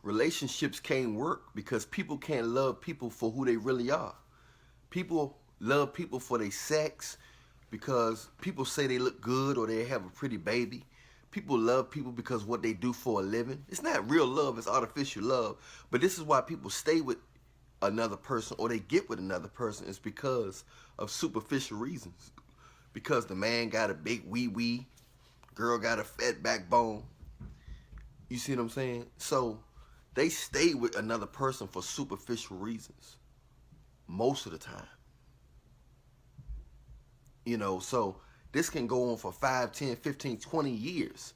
relationships can't work because people can't love people for who they really are. People love people for their sex because people say they look good or they have a pretty baby. People love people because what they do for a living. It's not real love, it's artificial love. But this is why people stay with another person or they get with another person. It's because of superficial reasons. Because the man got a big wee-wee, girl got a fat backbone. You see what I'm saying? So they stay with another person for superficial reasons most of the time. You know, so this can go on for 5, 10, 15, 20 years.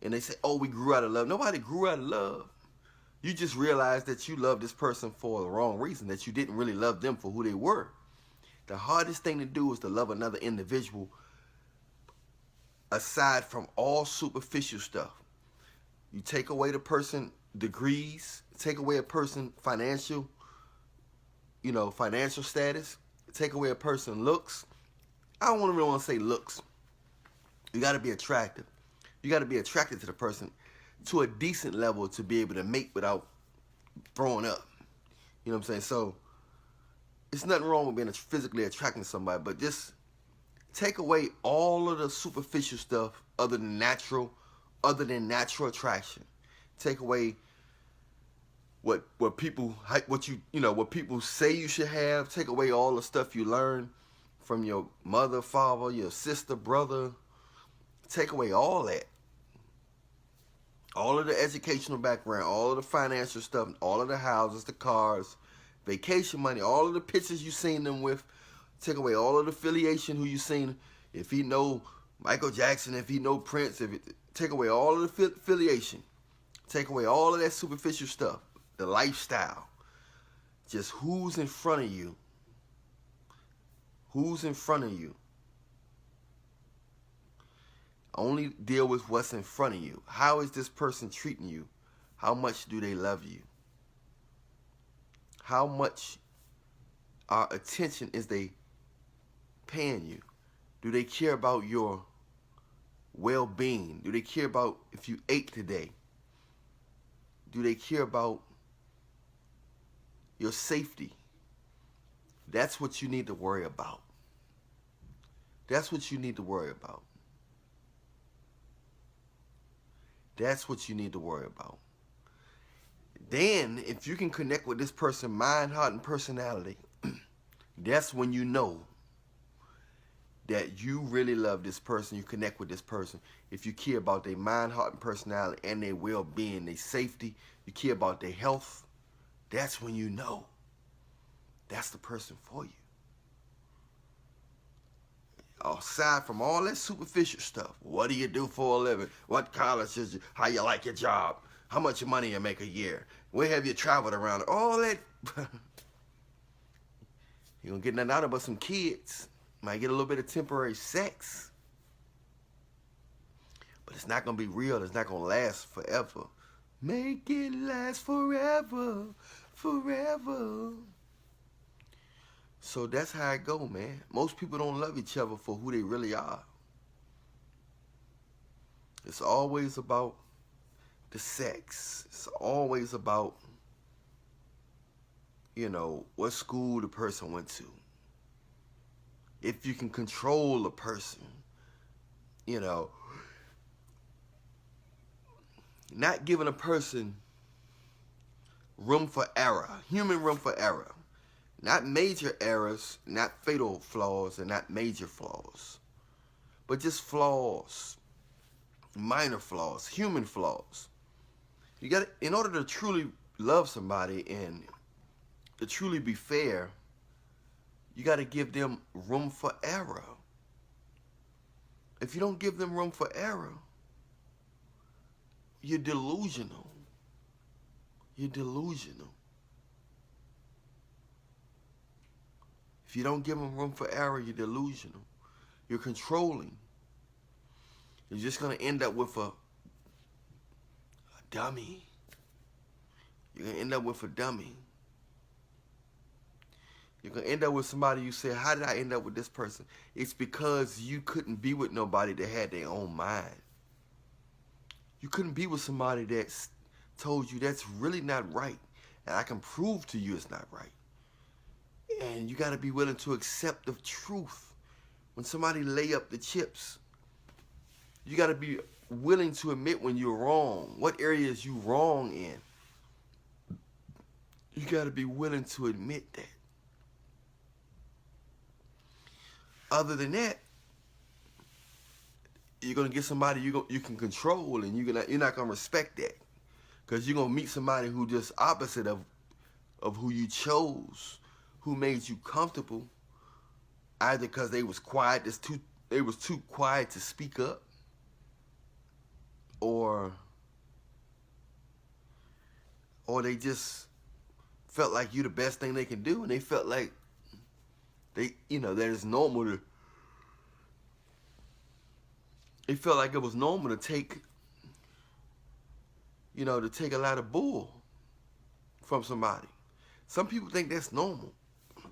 And they say, oh, we grew out of love. Nobody grew out of love. You just realized that you love this person for the wrong reason, that you didn't really love them for who they were. The hardest thing to do is to love another individual aside from all superficial stuff. You take away the person degrees, take away a person financial status, take away a person looks. I don't really want to say looks. You got to be attractive. You got to be attracted to the person to a decent level to be able to mate without throwing up. You know what I'm saying? So it's nothing wrong with being physically attracting to somebody, but just take away all of the superficial stuff other than natural attraction. Take away what people say you should have. Take away all the stuff you learn from your mother, father, your sister, brother. Take away all that. All of the educational background, all of the financial stuff, all of the houses, the cars, vacation money, all of the pictures you seen them with. Take away all of the affiliation, who you seen. If he know Michael Jackson, if he know Prince, take away all of the affiliation. Take away all of that superficial stuff. The lifestyle. Just who's in front of you. Who's in front of you. Only deal with what's in front of you. How is this person treating you? How much do they love you? How much attention is they paying you? Do they care about your well-being? Do they care about if you ate today? Do they care about your safety? That's what you need to worry about. That's what you need to worry about. That's what you need to worry about. Then, if you can connect with this person, mind, heart, and personality, that's when you know that you really love this person, you connect with this person. If you care about their mind, heart, and personality, and their well-being, their safety, you care about their health, that's when you know that's the person for you. Aside from all that superficial stuff, what do you do for a living? What college is you? How you like your job? How much money you make a year? Where have you traveled around? All that. You don't get nothing out of but some kids. Might get a little bit of temporary sex. But it's not going to be real. It's not going to last forever. Make it last forever. Forever. So that's how it go, man. Most people don't love each other for who they really are. It's always about the sex. It's always about, what school the person went to. If you can control a person, not giving a person room for error, human room for error. Not major errors, not fatal flaws, and not major flaws. But just flaws, minor flaws, human flaws. You got, in order to truly love somebody and to truly be fair, you got to give them room for error. If you don't give them room for error, you're delusional. You're delusional. If you don't give them room for error, you're delusional. You're controlling. You're just going to end up with a dummy. You're going to end up with a dummy. You're going to end up with somebody you say, how did I end up with this person? It's because you couldn't be with nobody that had their own mind. You couldn't be with somebody that told you that's really not right, and I can prove to you it's not right. And you got to be willing to accept the truth. When somebody lay up the chips, you got to be willing to admit when you're wrong, what areas you wrong in. You got to be willing to admit that. Other than that, you're gonna get somebody you can control, and you're not gonna respect that, because you're gonna meet somebody who just opposite of who you chose, who made you comfortable, either because they was too quiet to speak up, or they just felt like you the best thing they can do, and they felt like that it's normal to. It felt like it was normal to take a lot of bull from somebody. Some people think that's normal,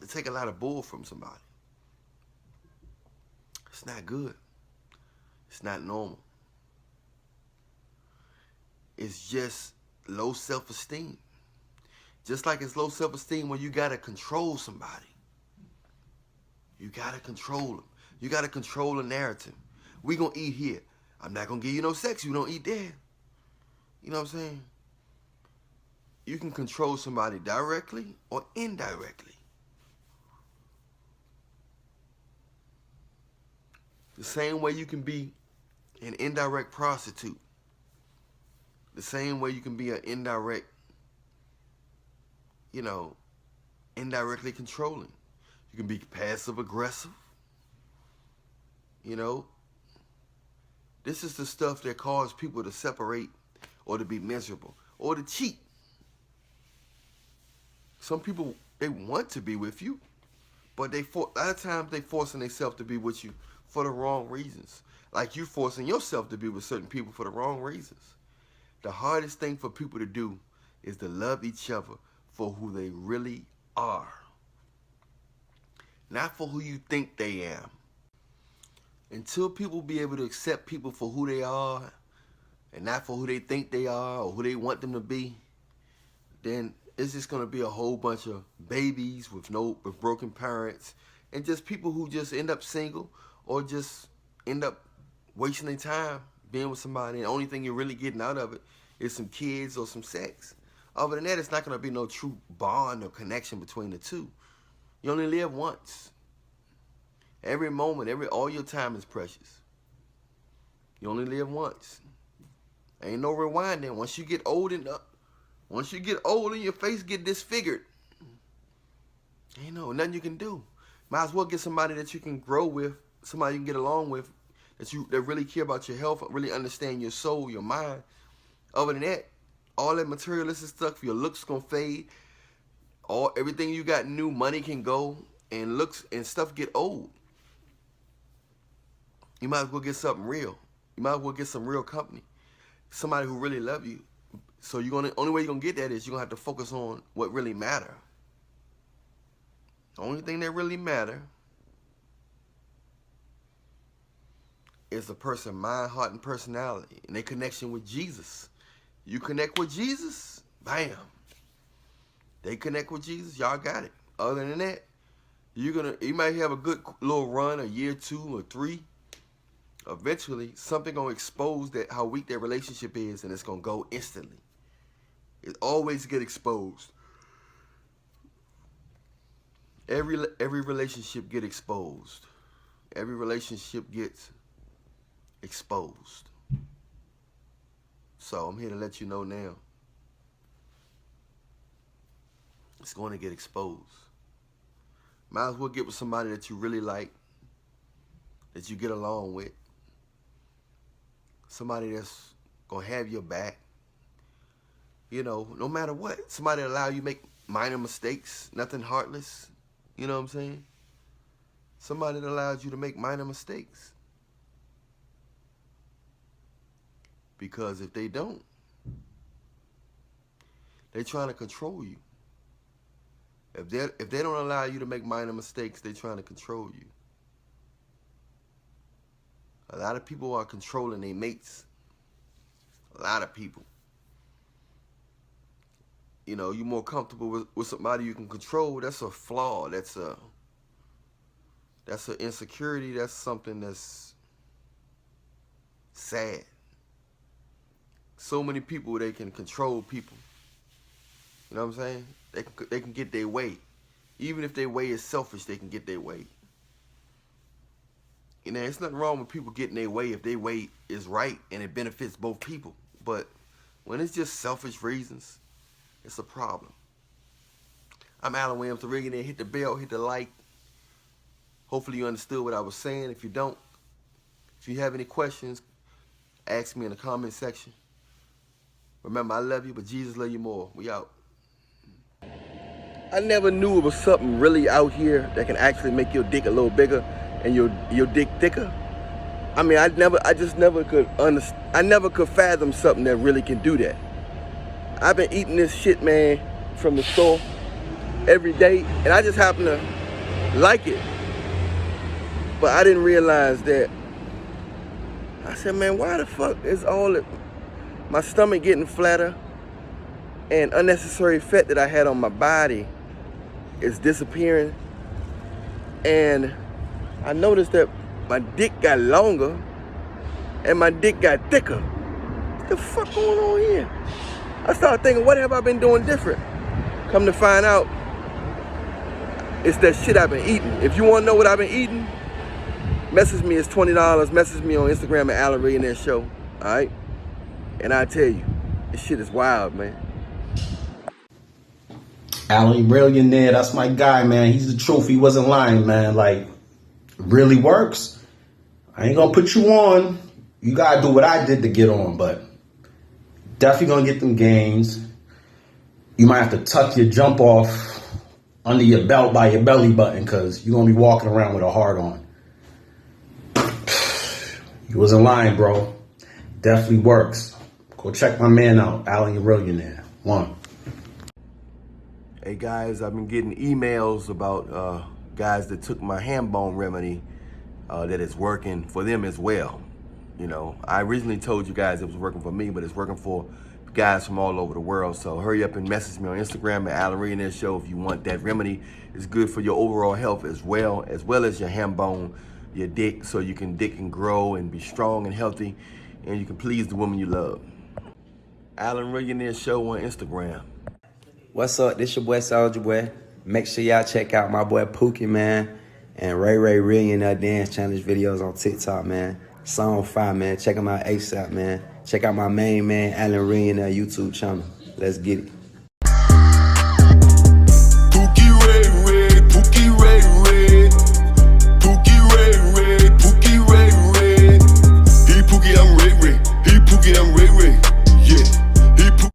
to take a lot of bull from somebody. It's not good. It's not normal. It's just low self-esteem. Just like it's low self-esteem when you gotta control somebody. You gotta control them. You gotta control the narrative. We gonna eat here. I'm not gonna give you no sex. You don't eat there. You know what I'm saying? You can control somebody directly or indirectly. The same way you can be an indirect prostitute. The same way you can be an indirect, indirectly controlling. You can be passive aggressive. This is the stuff that causes people to separate or to be miserable or to cheat. Some people, they want to be with you, but a lot of times they forcing themselves to be with you for the wrong reasons. Like you forcing yourself to be with certain people for the wrong reasons. The hardest thing for people to do is to love each other for who they really are. Not for who you think they are. Until people be able to accept people for who they are and not for who they think they are or who they want them to be, then it's just going to be a whole bunch of babies with broken parents, and just people who just end up single or just end up wasting their time being with somebody, and the only thing you're really getting out of it is some kids or some sex. Other than that, it's not going to be no true bond or connection between the two. You only live once. Every moment, all your time is precious. You only live once. Ain't no rewinding. Once you get old and your face get disfigured, ain't nothing you can do. Might as well get somebody that you can grow with, somebody you can get along with, that really care about your health, really understand your soul, your mind. Other than that, all that materialistic stuff, your looks gonna fade. Everything you got new, money can go, and looks and stuff get old. You might as well get something real. You might as well get some real company. Somebody who really love you. So only way you're going to get that is you're going to have to focus on what really matter. The only thing that really matter is a person's mind, heart, and personality, and their connection with Jesus. You connect with Jesus, bam. They connect with Jesus, y'all got it. Other than that, you might have a good little run, a year, 2 or 3. Eventually, something gonna expose how weak that relationship is, and it's gonna go instantly. It always get exposed. Every relationship get exposed. Every relationship gets exposed. So I'm here to let you know now. It's going to get exposed. Might as well get with somebody that you really like, that you get along with. Somebody that's going to have your back. No matter what. Somebody that allow you to make minor mistakes, nothing heartless. You know what I'm saying? Somebody that allows you to make minor mistakes. Because if they don't, they're trying to control you. If they don't allow you to make minor mistakes, they're trying to control you. A lot of people are controlling their mates. A lot of people. you know, you're more comfortable with somebody you can control, that's a flaw. That's an insecurity. That's something that's sad. So many people, they can control people. You know what I'm saying? They can get their way. Even if their way is selfish, they can get their way. You know, it's nothing wrong with people getting their way if their way is right and it benefits both people. But when it's just selfish reasons, it's a problem. I'm Allan Williams, the Reallionaire. Hit the bell, hit the like. Hopefully you understood what I was saying. If you don't, if you have any questions, ask me in the comment section. Remember, I love you, but Jesus love you more. We out. I never knew it was something really out here that can actually make your dick a little bigger and your dick thicker. I mean, I just never could understand. I never could fathom something that really can do that. I've been eating this shit, man, from the store every day, and I just happen to like it. But I didn't realize that. I said, man, why the fuck is all it? My stomach getting flatter and unnecessary fat that I had on my body is disappearing. And I noticed that my dick got longer and my dick got thicker. What the fuck going on here? I started thinking, what have I been doing different? Come to find out, it's that shit I've been eating. If you want to know what I've been eating, message me. It's $20. Message me on Instagram at Allan Reallionaire Show. All right? And I tell you, this shit is wild, man. Allan Reallionaire, that's my guy, man. He's the truth. He wasn't lying, man. Like, it really works. I ain't gonna put you on. You gotta do what I did to get on, but definitely gonna get them gains. You might have to tuck your jump off under your belt by your belly button because you're gonna be walking around with a heart on. You wasn't lying, bro. Definitely works. Go check my man out, Allan Reallionaire. One. Hey guys, I've been getting emails about guys that took my ham bone remedy that it's working for them as well. You know, I originally told you guys it was working for me, but it's working for guys from all over the world. So hurry up and message me on Instagram at Allan Reallionaire Show if you want that remedy. It's good for your overall health as well as your ham bone, your dick, so you can dick and grow and be strong and healthy, and you can please the woman you love. Allan Reallionaire Show on Instagram. What's up? This your boy Soulja Boy. Make sure y'all check out my boy Pookie, man, and Ray Reallionaire Dance Challenge videos on TikTok, man. Song 5, man. Check them out ASAP, man. Check out my main man, Allan Reallionaire YouTube channel. Let's get it.